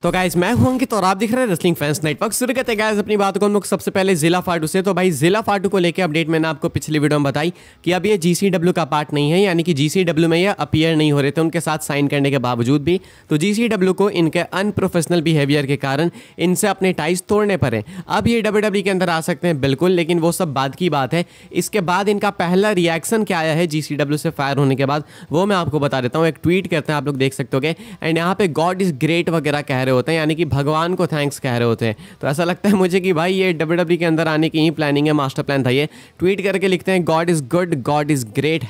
तो गाइस मैं हूं अंकित और आप दिख रहे हैं रेसलिंग फैंस नेटवर्क। शुरू करते हैं गाइस अपनी बात को हम लोग सबसे पहले जिला फाटू से। तो भाई जिला फाटू को लेके अपडेट मैंने आपको पिछली वीडियो में बताई कि अब ये जीसीडब्ल्यू का पार्ट नहीं है, यानी कि जीसीडब्ल्यू में ये अपीयर नहीं हो रहे थे उनके साथ साइन करने के बावजूद भी। तो जीसीडब्ल्यू को इनके अनप्रोफेशनल बिहेवियर के कारण इनसे अपने टाइज तोड़ने पड़े। अब ये डब्ल्यूडब्ल्यू के अंदर आ सकते हैं बिल्कुल, लेकिन वो सब बाद की बात है। इसके बाद इनका पहला रिएक्शन क्या आया है जीसीडब्ल्यू से फायर होने के बाद, वो मैं आपको बता देता हूँ। एक ट्वीट करते हैं, आप लोग देख सकते होगे, एंड यहाँ पे गॉड इज ग्रेट वगैरह कह रहे होते हैं, यानी कि भगवान को थैंक्स कह रहे होते हैं। तो ऐसा लगता है मुझे कि भाई ये डब्ल्यूडब्ल्यू के अंदर आने की ही प्लानिंग है, मास्टर प्लान था ये। ट्वीट करके लिखते हैं God is good, God is great,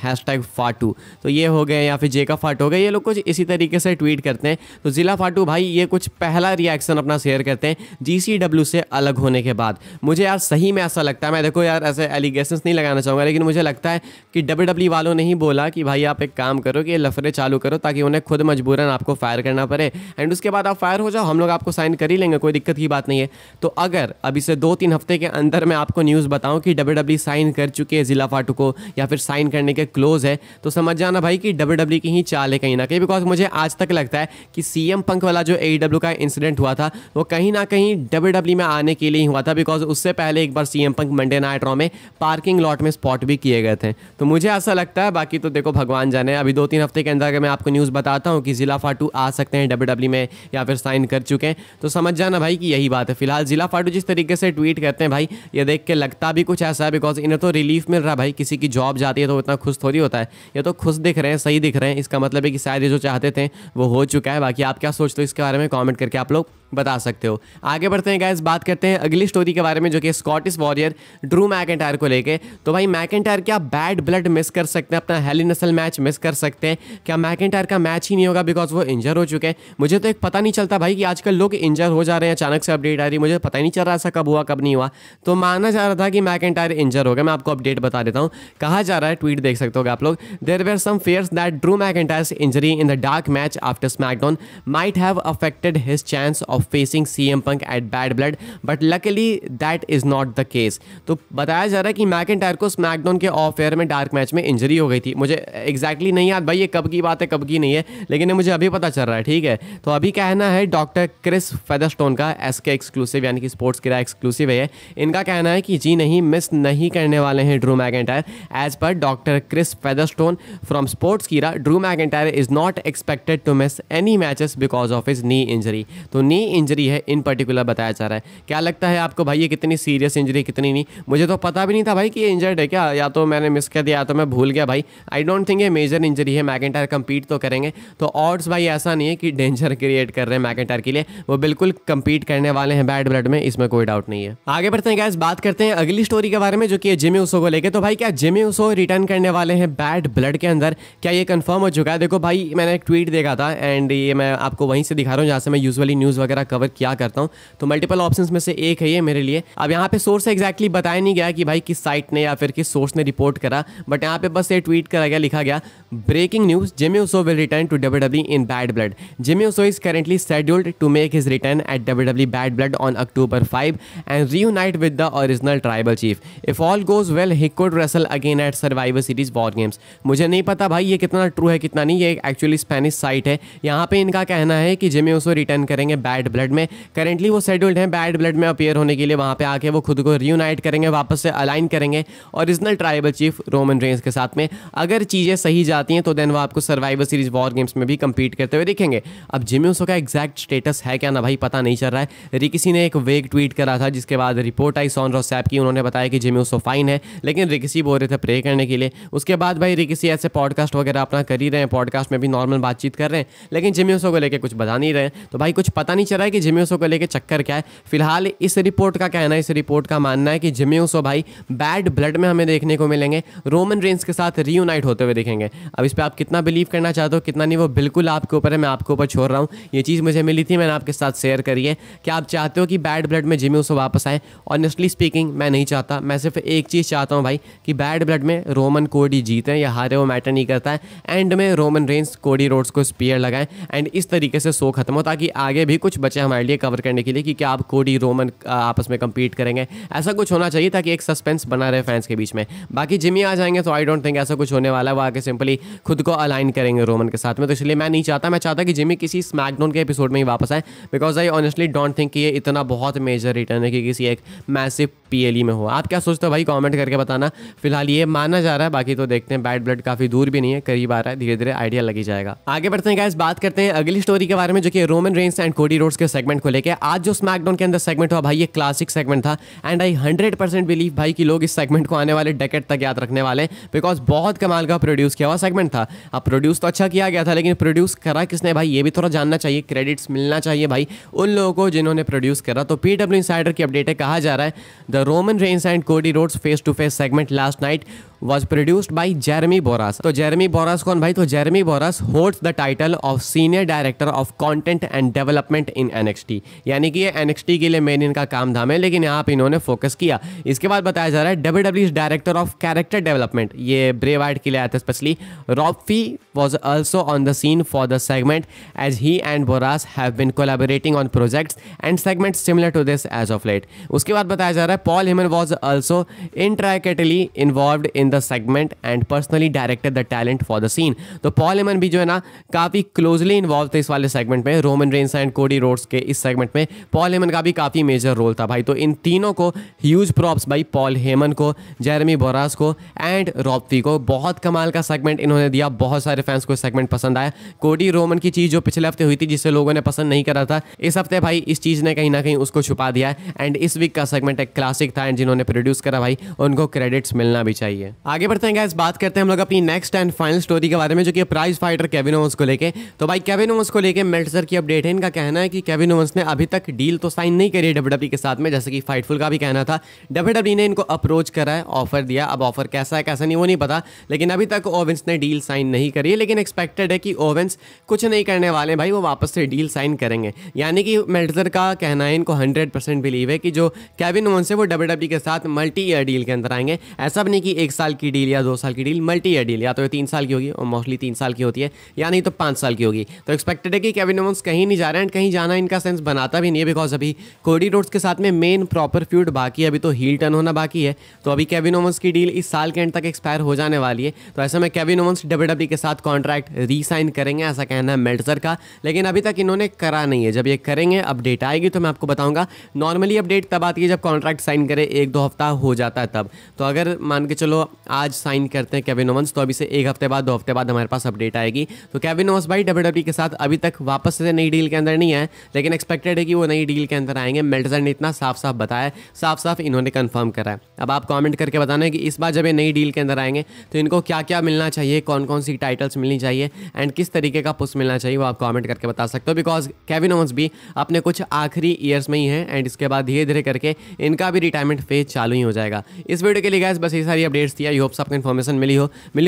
#फाटू। तो ये हो गए, या फिर जे का फाटू हो गए, ये लोग कुछ इसी तरीके से ट्वीट करते हैं। तो जिला फाटू भाई ये कुछ पहला रिएक्शन अपना शेयर करते हैं जीसीडब्ल्यू से अलग होने के बाद। मुझे यार सही में ऐसा लगता है, मैं देखो यार ऐसे एलिगेशंस नहीं लगाना चाहूँगा, लेकिन मुझे लगता है कि डब्ल्यूडब्ल्यू वालों ने ही बोला कि भाई आप एक काम करो कि ये लफड़े चालू करो, ताकि उन्हें खुद मजबूरन आपको फायर करना पड़े, एंड उसके बाद आप फायर हो जाओ, हम लोग आपको साइन कर ही लेंगे, कोई दिक्कत की बात नहीं है। तो अगर अभी से 2-3 हफ्ते के अंदर मैं आपको न्यूज़ बताऊं कि डब्ल्यूडब्ल्यू साइन कर चुके हैं जिला फाटू को, या फिर साइन करने के क्लोज है, तो समझ जाना भाई कि डब्ल्यूडब्ल्यू की ही चाल है कहीं ना कहीं। बिकॉज मुझे आज तक लगता है कि सीएम पंक वाला जो एईडब्ल्यू का इंसिडेंट हुआ था वो कहीं ना कहीं डब्ल्यूडब्ल्यू में आने के लिए ही हुआ था। बिकॉज उससे पहले एक बार CM Punk Monday night Raw में पार्किंग लॉट में स्पॉट भी किए गए थे। तो मुझे ऐसा लगता है, बाकी तो देखो भगवान जाने। अभी 2-3 हफ्ते के अंदर अगर मैं आपको न्यूज़ बताता हूँ कि जिला फाटू आ सकते हैं डब्ल्यूडब्ल्यू में, या फिर साइन कर चुके हैं, तो समझ जाना भाई कि यही बात है। फिलहाल जिला फाटू जिस तरीके से ट्वीट करते हैं भाई, ये देख के लगता भी कुछ ऐसा है, बिकॉज इन्हें तो रिलीफ मिल रहा है भाई। किसी की जॉब जाती है तो इतना खुश थोड़ी होता है, ये तो खुश दिख रहे हैं, सही दिख रहे हैं। इसका मतलब है कि शायद ये जो चाहते थे वो हो चुका है। बाकी आप क्या सोचते हो इसके बारे में कमेंट करके आप लोग बता सकते हो। आगे बढ़ते हैं गाइस, बात करते हैं अगली स्टोरी के बारे में, जो कि स्कॉटिश वॉरियर ड्रू मैकिंटायर को लेके। तो भाई मैकिंटायर क्या बैड ब्लड मिस कर सकते हैं, अपना हेल इन अ सेल मैच मिस कर सकते हैं क्या? मैकिंटायर का मैच ही नहीं होगा बिकॉज वो इंजर हो चुके हैं। मुझे तो एक पता नहीं चलता भाई कि आजकल लोग इंजर हो जा रहे हैं, अचानक से अपडेट आ रही है, मुझे पता ही नहीं चल रहा ऐसा कब हुआ कब नहीं हुआ। तो माना जा रहा था कि मैकिंटायर इंजर हो गया। मैं आपको अपडेट बता देता हूँ, कहा जा रहा है, ट्वीट देख सकते हो आप लोग। There were some fears that Drew McIntyre's injury in the dark match after SmackDown might have affected his chance of facing CM Punk at Bad Blood, but luckily that is not the case। तो बताया जा रहा है कि McIntyre को SmackDown के of air में dark match में इंजरी हो गई थी। मुझे एग्जैक्टली नहीं याद भाई ये कब की बात है कब की नहीं है, लेकिन ये मुझे अभी पता चल रहा है, ठीक है। तो अभी कहना है डॉक्टर क्रिस फेदरस्टोन का, SK एक्सक्लूसिव यानी कि स्पोर्ट्स किरा एक्सक्लूसिव है, इनका कहना है कि जी नहीं, मिस नहीं करने वाले हैं Drew McIntyre. As per doctor Chris Featherstone from Sportskeeda, Drew McIntyre is not expected to miss any matches because of his knee injury. तो नी इंजरी है इन पर्टिकुलर बताया जा रहा है। क्या लगता है आपको भाई ये कितनी सीरियस इंजरी कितनी नहीं? मुझे तो पता भी नहीं था भाई कि ये इंजर्ड है क्या, या तो मैंने मिस कर दिया या तो मैं भूल गया भाई। आई डोंट थिंक ये मेजर इंजरी है। मैकिंटायर कंपीट तो करेंगे, तो ऑड्स भाई ऐसा नहीं है कि डेंजर क्रिएट कर रहे हैं मैकिंटायर के लिए, वो बिल्कुल कंपीट करने वाले हैं बैड ब्लड में, इसमें कोई डाउट नहीं है। आगे बढ़ते हैं गाइस, बात करते हैं अगली स्टोरी के बारे में, जो कि जिमी ऊसो को लेके। तो भाई क्या जिमी ऊसो रिटर्न करने वाले हैं बैड ब्लड के अंदर? क्या ये कंफर्म हो चुका है? देखो भाई मैंने एक ट्वीट देखा था, एंड ये मैं आपको वहीं से दिखा रहा हूँ जहाँ से मैं यूजुअली न्यूज़ वगैरह कवर किया करता हूँ। तो मल्टीपल ऑप्शंस में से एक है ये मेरे लिए। अब यहाँ पे सोर्स एग्जैक्टली बताया नहीं गया कि भाई किस साइट ने या फिर किस सोर्स ने रिपोर्ट करा, बट यहाँ पे बस ये ट्वीट करा गया, लिखा गया breaking news, Jimmy Uso will return to WWE in bad blood. Jimmy Uso is currently scheduled to make his return at WWE bad blood on October 5 and reunite with the original tribal chief. If all goes well, he could wrestle again at Survivor Series War Games. मुझे नहीं पता भाई ये कितना true है कितना नहीं, ये एक्चुअली स्पेनिश साइट है। यहाँ पे इनका कहना है कि जिमी ऊसो रिटर्न करेंगे बैड ब्लड में। करेंटली वो शेड्यूल्ड हैं बैड ब्लड में अपीयर होने के लिए, वहाँ पे आके वो खुद को रियूनाइट करेंगे, वापस से अलाइन करेंगे original tribal chief Roman Reigns के साथ में। अगर चीज़ें सही जाती हैं तो देन वो आपको सर्वाइवर सीरीज वॉर गेम्स में भी कंपीट करते हुए दिखेंगे। अब जिमी ऊसो का एग्जैक्ट स्टेटस है क्या ना भाई पता नहीं चल रहा है। रिकिसी ने एक वेग ट्वीट करा था, जिसके बाद रिपोर्ट आई सॉन रोसैप की, उन्होंने बताया कि जिमी ऊसो फाइन है, लेकिन रिकिसी बोल रहे थे प्रे करने के लिए। उसके बाद भाई रिकिसी ऐसे पॉडकास्ट वगैरह अपना कर ही रहे हैं, पॉडकास्ट में भी नॉर्मल बातचीत कर रहे हैं, लेकिन जिमी ऊसो को लेकर कुछ बता नहीं रहे। तो भाई कुछ पता नहीं चल रहा है कि जिमी ऊसो को लेकर चक्कर क्या है। फिलहाल इस रिपोर्ट का कहना है, इस रिपोर्ट का मानना है कि जिमी ऊसो भाई बैड ब्लड में हमें देखने को मिलेंगे, रोमन रेंस के साथ रीयूनाइट होते हुए दिखेंगे। अब इस पर आप कितना बिलीव करना चाहते हो कितना नहीं, वो बिल्कुल आपके ऊपर है, मैं आपके ऊपर छोड़ रहा हूँ। ये चीज़ मुझे मिली थी, मैंने आपके साथ शेयर करी है। क्या आप चाहते हो कि बैड ब्लड में जिमी ऊसो वापस आए? ऑनेस्टली स्पीकिंग मैं नहीं चाहता। मैं सिर्फ एक चीज़ चाहता हूँ भाई कि बैड ब्लड में रोमन कोडी जीतें या हारे, वो मैटर नहीं करता है। एंड में रोमन रेंस कोडी रोड्स को स्पीयर लगाएं एंड इस तरीके से शो खत्म हो, ताकि आगे भी कुछ बचे हमारे लिए कवर करने के लिए कि क्या आप कोडी रोमन आपस में कम्पीट करेंगे, ऐसा कुछ होना चाहिए ताकि एक सस्पेंस बना रहे फैंस के बीच में। बाकी जिमी आ जाएंगे तो आई डोंट थिंक ऐसा कुछ होने वाला है, वो आके सिंपली खुद को अलाइन करेंगे रोमन के साथ में, तो इसलिए मैं नहीं चाहता। मैं चाहता कि जिमी किसी स्मैकडाउन के एपिसोड में ही वापस आए, because I honestly don't think कि ये इतना बहुत मेजर रिटर्न है कि किसी एक मैसिव पीएलई में हो। आप क्या सोचते हो भाई, कमेंट करके बताना। फिलहाल ये माना जा रहा है, बाकी तो देखते हैं। बैड ब्लड काफी दूर भी नहीं है, करीब आ रहा है, धीरे धीरे आइडिया लगी जाएगा। आगे बढ़ते हैं गाइस, बात करते हैं अगली स्टोरी के बारे में, जो कि Roman Reigns and Cody roads के सेगमेंट को लेकर। आज जो स्मैकडाउन के अंदर सेगमेंट हुआ भाई, ये क्लासिक सेगमेंट था एंड आई 100% बिलीव भाई कि लोग इस सेगमेंट को आने वाले डेकेड तक याद रखने वाले, बिकॉज बहुत कमाल का प्रोड्यूस किया हुआ सेगमेंट था। अब प्रोड्यूस तो अच्छा किया गया था, लेकिन प्रोड्यूस करा किसने भाई, ये भी थोड़ा जानना चाहिए, क्रेडिट्स मिलना चाहिए भाई उन लोगों को जिन्होंने प्रोड्यूस करा। तो पीडब्ल्यू इनसाइडर की अपडेट है, कहा जा रहा है the Roman Reigns and Cody Rhodes face to face segment last night was produced by Jeremy Borash. तो जेरेमी बोरास कौन भाई, तो Jeremy Borash holds the title of senior director of content and development in NXT, यानी कि ये NXT के लिए main इनका काम धाम है, लेकिन यहाँ पे इन्होंने फोकस किया। इसके बाद बताया जा रहा है WWE director of character development, ये ब्रे वाइट के लिए आया था specially. Rob Fee was also on the scene for the segment as he and Boras have been collaborating on projects and segments similar to this as of late। उसके बाद बताया जा रहा है Paul Heyman was also intricately involved in the segment and personally directed the talent for the scene। तो Paul Heyman भी जो है ना काफ़ी क्लोजली इन्वॉल्व थे इस वाले सेगमेंट में, Roman Reigns and Cody roads के इस सेगमेंट में पॉल हेमन का भी काफ़ी मेजर रोल था भाई। तो इन तीनों को ह्यूज प्रॉप्स भाई, पॉल हेमन को, जेरेमी बोरास को एंड रॉब फी को। बहुत कमाल का सेगमेंट इन्होंने दिया, बहुत सारे फैंस को सेगमेंट पसंद आया। कोडी रोमन की चीज़ जो पिछले हफ्ते हुई थी जिसे लोगों ने पसंद नहीं करा था, इस हफ्ते भाई इस चीज़ ने कहीं ना कहीं उसको छुपा दिया है एंड इस वीक का सेगमेंट एक क्लासिक था एंड जिन्होंने प्रोड्यूस करा भाई उनको क्रेडिट्स मिलना भी चाहिए। आगे बढ़ते हैं गाइस, बात करते हैं हम लोग अपनी नेक्स्ट एंड फाइनल स्टोरी के बारे में, जो कि प्राइज फाइटर केविन ओवंस को लेके। तो भाई केविन ओवंस को लेके मेल्टजर की अपडेट है, इनका कहना है कि केविन ओवंस ने अभी तक डील तो साइन नहीं करी डब्ल्यूडब्ल्यू के साथ में, जैसे कि फाइटफुल का भी कहना था। डब्ल्यूडब्ल्यू ने इनको अप्रोच करा है, ऑफर दिया, अब ऑफर कैसा है कैसा नहीं वो नहीं पता, लेकिन अभी तक ओवेंस ने डील साइन नहीं करी है। लेकिन एक्सपेक्टेड है कि ओवेंस कुछ नहीं करने वाले भाई, वो वापस से डील साइन करेंगे। यानी कि मेल्टजर का कहना है, इनको 100% बिलीव है कि जो केविन ओवेंस है वो डब्ल्यूडब्ल्यू के साथ मल्टी ईयर डील के अंदर आएंगे। ऐसा भी नहीं कि 1 साल की डील या 2 साल की डील, मल्टी ईयर डील, या तो 3 साल की होगी और मोस्टली 3 साल की होती है, या नहीं तो 5 साल की होगी। तो एक्सपेक्टेड है कि केविन ओवेंस कहीं नहीं जा रहे हैं, कहीं जाना इनका सेंस बनाता भी नहीं है, बिकॉज अभी कोडी रोड्स के साथ में मेन प्रॉपर फ्यूड बाकी है, अभी तो हील टर्न होना बाकी है। तो अभी केविन ओवेंस की डील इस साल के एंड तक एक्सपायर हो जाने वाली है। तो ऐसे में केविन ओवेंस डब्ल्यूडब्ल्यू के साथ कॉन्ट्रैक्ट रीसाइन करेंगे, ऐसा कहना है मेल्टजर का, लेकिन अभी तक इन्होंने करा नहीं है। जब ये करेंगे, अपडेट आएगी तो मैं आपको बताऊंगा। नॉर्मली अपडेट तब आती है जब कॉन्ट्रैक्ट साइन करे 1-2 हफ्ता हो जाता है तब। तो अगर मान के चलो आज साइन करते हैं केविन ओवेंस, तो अभी से 1 हफ्ते बाद 2 हफ्ते बाद हमारे पास अपडेट आएगी। तो केविन ओवेंस भाई डब्ल्यूडब्ल्यू के साथ अभी तक वापस से नई डील के अंदर नहीं है, लेकिन एक्सपेक्टेड है कि वो नई डील के अंदर आएंगे। मेल्टजर ने इतना साफ साफ बताया, साफ साफ इन्होंने कंफर्म करा है। अब आप कमेंट करके बताना है कि इस बार जब ये नई डील के अंदर आएंगे तो इनको क्या क्या मिलना चाहिए, कौन कौन सी टाइटल्स मिलनी चाहिए एंड किस तरीके का पुश मिलना चाहिए, वो आप कमेंट करके बता सकते हो। बिकॉज केविन ओवेंस भी अपने कुछ आखिरी ईयर्स में ही है एंड इसके बाद धीरे धीरे करके इनका भी रिटायरमेंट फेज चालू ही हो जाएगा। इस वीडियो के लिए गाइस बस ये सारी अपडेट्स थी। आई होप आपको इन्फॉर्मेशन मिली हो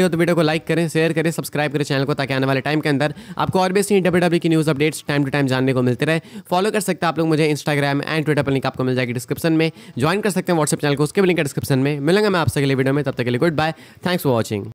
तो वीडियो को लाइक करें, शेयर करें, सब्सक्राइब करें चैनल को, ताकि आने वाले टाइम के अंदर आपको और भी ऐसी डब्ल्यूडब्ल्यू की news updates time to time जानने को मिलते रहे। फॉलो कर सकते हैं आप लोग मुझे इंस्टाग्राम एंड ट्विटर पर, लिंक आपको मिल जाएगी डिस्क्रिप्शन में। ज्वाइन कर सकते हैं व्हाट्सएप चैनल को, उसके भी लिंक है डिस्क्रिप्शन में। मिलेंगे मैं आपसे अगले वीडियो में, तब तक के लिए goodbye, thanks for watching.